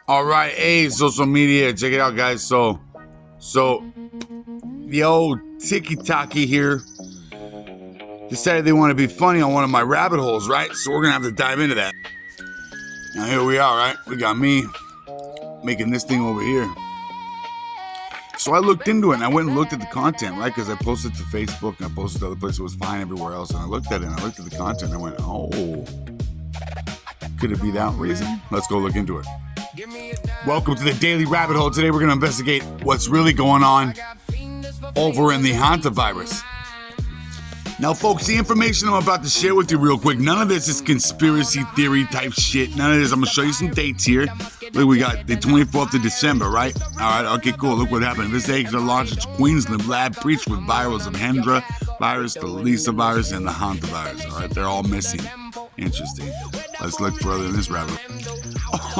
All right, hey, social media, check it out, guys. So, the old Tiki Taki here decided they want to be funny on one of my rabbit holes, right? So we're gonna have to dive into that. Now here we are, right? We got me making this thing over here. So I looked into it and I went and looked at the content, right? Because I posted to Facebook and I posted to other places. It was fine everywhere else. And I looked at it and I looked at the content and I went, oh, could it be that reason? Let's go look into it. Welcome to the Daily Rabbit Hole. Today we're going to investigate what's really going on over in the hantavirus. Now, folks, the information I'm about to share with you real quick, none of this is conspiracy theory type shit. None of this. I'm going to show you some dates here. Look, we got the 24th of December, right? All right, okay, cool. Look what happened. This eggs are launched at Queensland lab breached with virals of Hendra virus, the Lisa virus, and the hantavirus. All right, they're all missing. Interesting. Let's look further in this rabbit hole.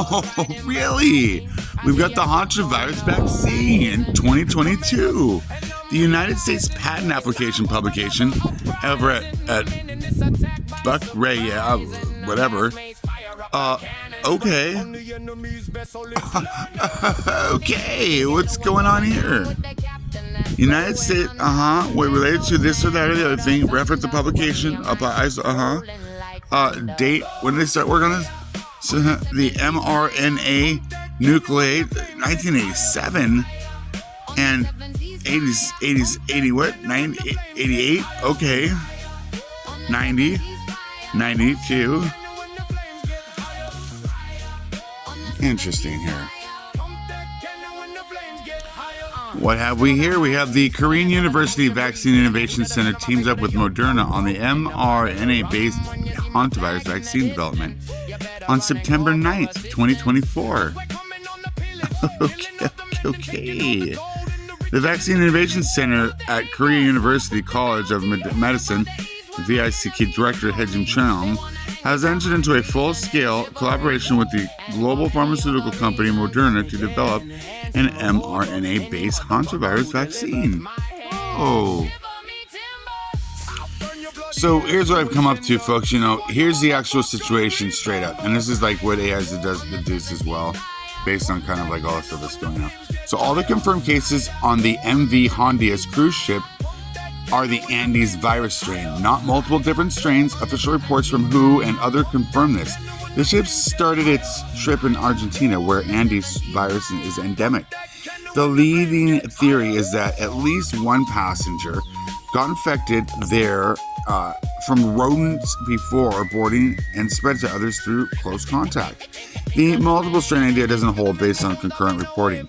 Oh, really? We've got the hantavirus vaccine 2022. The United States Patent Application publication over at Buck Ray, whatever. Okay. Okay, what's going on here? United States, related to this or that or the other thing, reference to publication, date, when did they start working on this? So, the mRNA nucleate, 1987, and 80 what? 88? Okay. 90, 92. Interesting here. What have we here? We have the Korean University Vaccine Innovation Center teams up with Moderna on the mRNA-based hantavirus vaccine development on September 9th, 2024. Okay. The Vaccine Innovation Center at Korea University College of Medicine, VICK Director Hejim Chung, has entered into a full-scale collaboration with the global pharmaceutical company Moderna to develop an mRNA-based hantavirus vaccine. Oh. So here's what I've come up to, folks. Here's the actual situation straight up. And this is like what AI does deduce as well, based on kind of like all the stuff that's going on. So all the confirmed cases on the MV Hondias cruise ship are the Andes virus strain, not multiple different strains. Official reports from WHO and others confirm this. The ship started its trip in Argentina, where Andes virus is endemic. The leading theory is that at least one passenger got infected there from rodents before boarding and spread to others through close contact. The multiple strain idea doesn't hold based on concurrent reporting.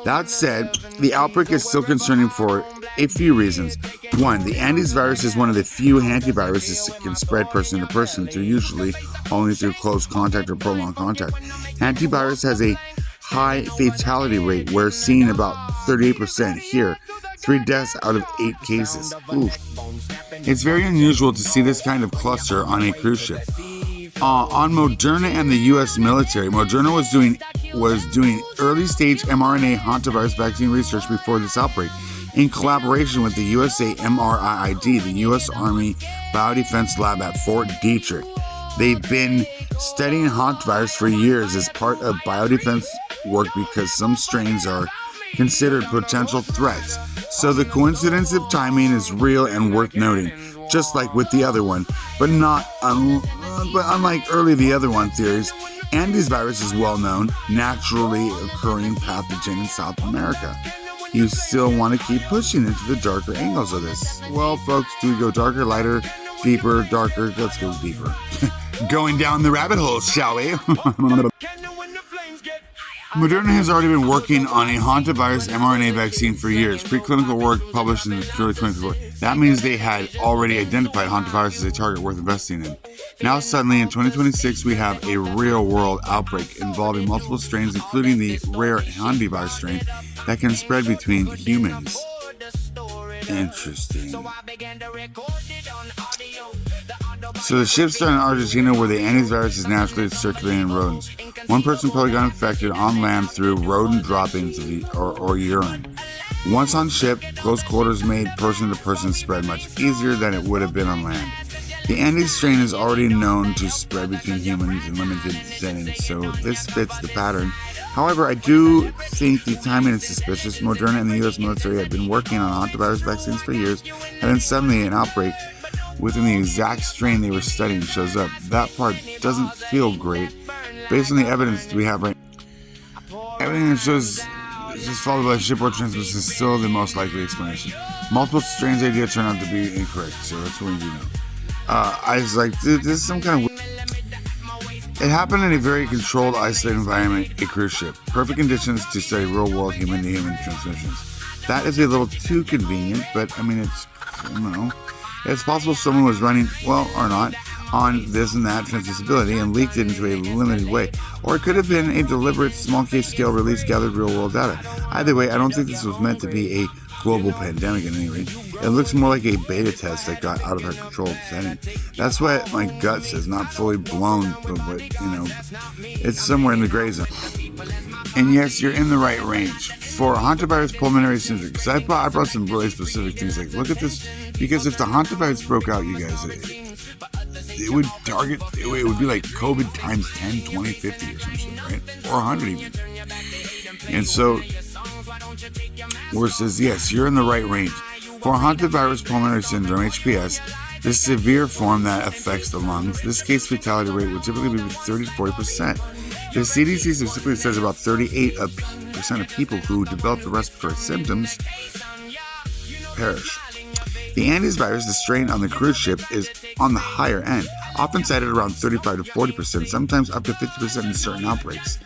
That said, the outbreak is still concerning for a few reasons. One, the Andes virus is one of the few hantaviruses that can spread person to person through usually only through close contact or prolonged contact. Hantavirus has a high fatality rate, where seen about 38% here, 3 deaths out of 8 cases. Oof. It's very unusual to see this kind of cluster on a cruise ship. On Moderna and the U.S. military, Moderna was doing early-stage mRNA hantavirus vaccine research before this outbreak, in collaboration with the USA MRIID, the U.S. Army Biodefense Lab at Fort Detrick. They've been studying hantavirus for years as part of biodefense work because some strains are considered potential threats. So the coincidence of timing is real and worth noting, just like with the other one, but unlike early the other one theories, Andes virus is well known, naturally occurring pathogen in South America. You still want to keep pushing into the darker angles of this. Well, folks, do we go darker, lighter, deeper, darker? Let's go deeper. Going down the rabbit hole, shall we? Moderna has already been working on a hantavirus mRNA vaccine for years. Preclinical work published in early 2024. That means they had already identified hantavirus as a target worth investing in. Now suddenly in 2026 we have a real-world outbreak involving multiple strains, including the rare hantavirus strain that can spread between humans. Interesting. So the ship started in Argentina, where the Andes virus is naturally circulating in rodents. One person probably got infected on land through rodent droppings or urine. Once on ship, close quarters made person-to-person spread much easier than it would have been on land. The Andes strain is already known to spread between humans in limited settings, so this fits the pattern. However, I do think the timing is suspicious. Moderna and the U.S. military have been working on hantavirus vaccines for years, and then suddenly an outbreak within the exact strain they were studying shows up. That part doesn't feel great. Based on the evidence we have right now, everything that shows just followed by shipboard transmission is still the most likely explanation. Multiple strains idea turned out to be incorrect, so that's what we do know. I was like, dude, this is some kind of. It happened in a very controlled, isolated environment, a cruise ship. Perfect conditions to study real-world human-to-human transmissions. That is a little too convenient, but I mean, it's, I don't know. It's possible someone was running, well, or not, on this and that transmissibility and leaked it into a limited way. Or it could have been a deliberate, small-case scale release gathered real-world data. Either way, I don't think this was meant to be a global pandemic at any rate. It looks more like a beta test that got out of our controlled setting. That's what my gut says, not fully blown, but it's somewhere in the gray zone. And yes, you're in the right range. For hantavirus pulmonary syndrome, because I brought some really specific things, like look at this, because if the hantavirus broke out, you guys, it would target, it would be like COVID times 10, 20, 50 or something, right? Or 100 even. And so, where it says, yes, you're in the right range. For hantavirus pulmonary syndrome, HPS, this severe form that affects the lungs, this case fatality rate would typically be 30 to 40%. The CDC specifically says about 38% of people who develop the respiratory symptoms perish. The Andes virus, the strain on the cruise ship, is on the higher end, often cited around 35 to 40%, sometimes up to 50% in certain outbreaks.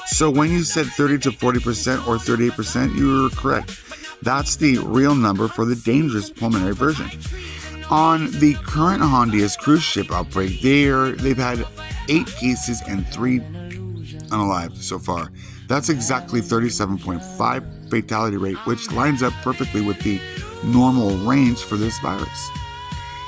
So when you said 30 to 40% or 38%, you were correct. That's the real number for the dangerous pulmonary version. On the current Honduras cruise ship outbreak, they've had 8 cases and 3 unalived so far. That's exactly 37.5 fatality rate, which lines up perfectly with the normal range for this virus.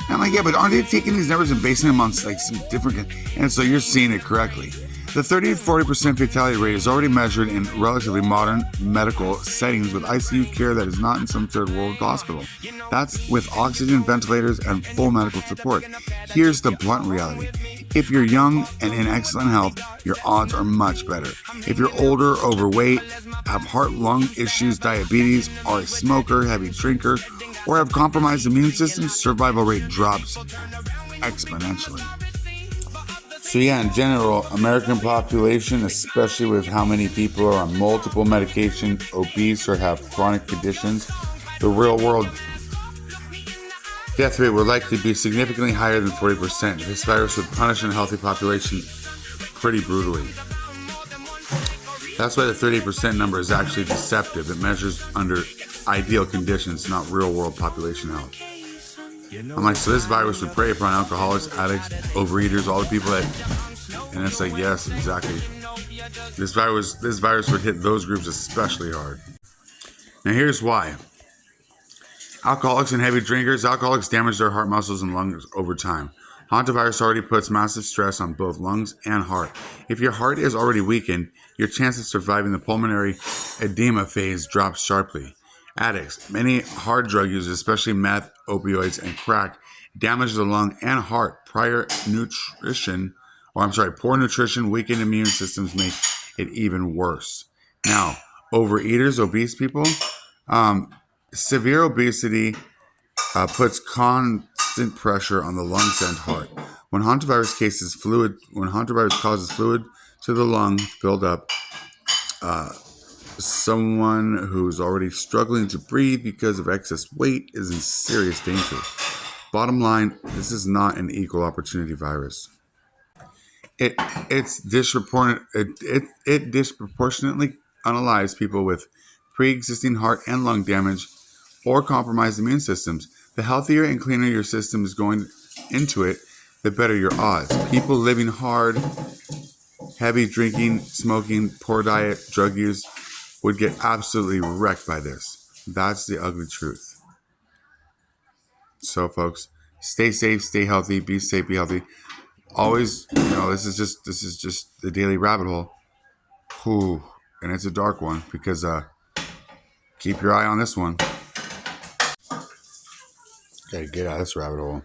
And I'm like, yeah, but aren't they taking these numbers and basing them on like some different? And so you're seeing it correctly. The 30 to 40% fatality rate is already measured in relatively modern medical settings with ICU care that is not in some third world hospital. That's with oxygen, ventilators, and full medical support. Here's the blunt reality. If you're young and in excellent health, your odds are much better. If you're older, overweight, have heart-lung issues, diabetes, are a smoker, heavy drinker, or have compromised immune system, survival rate drops exponentially. So yeah, in general, American population, especially with how many people are on multiple medication, obese, or have chronic conditions, the real world death rate would likely be significantly higher than 40%. This virus would punish a healthy population pretty brutally. That's why the 30% number is actually deceptive. It measures under ideal conditions, not real world population health. I'm like, so this virus would prey upon alcoholics, addicts, overeaters, all the people that, and it's like, yes, exactly. This virus would hit those groups especially hard. Now here's why. Alcoholics and heavy drinkers, alcoholics damage their heart muscles and lungs over time. Hantavirus already puts massive stress on both lungs and heart. If your heart is already weakened, your chance of surviving the pulmonary edema phase drops sharply. Addicts, many hard drug users, especially meth, opioids, and crack, damage the lung and heart. Poor nutrition, weakened immune systems make it even worse. Now, overeaters, obese people, severe obesity puts constant pressure on the lungs and heart. When hantavirus causes fluid to the lung build up, someone who's already struggling to breathe because of excess weight is in serious danger. Bottom line, this is not an equal opportunity virus. It disproportionately unalives people with pre-existing heart and lung damage or compromised immune systems. The healthier and cleaner your system is going into it, the better your odds. People living hard, heavy drinking, smoking, poor diet, drug use would get absolutely wrecked by this. That's the ugly truth. So, folks, stay safe, stay healthy, be safe, be healthy. Always, this is just the daily rabbit hole. Whew. And it's a dark one because keep your eye on this one. Gotta get out of this rabbit hole.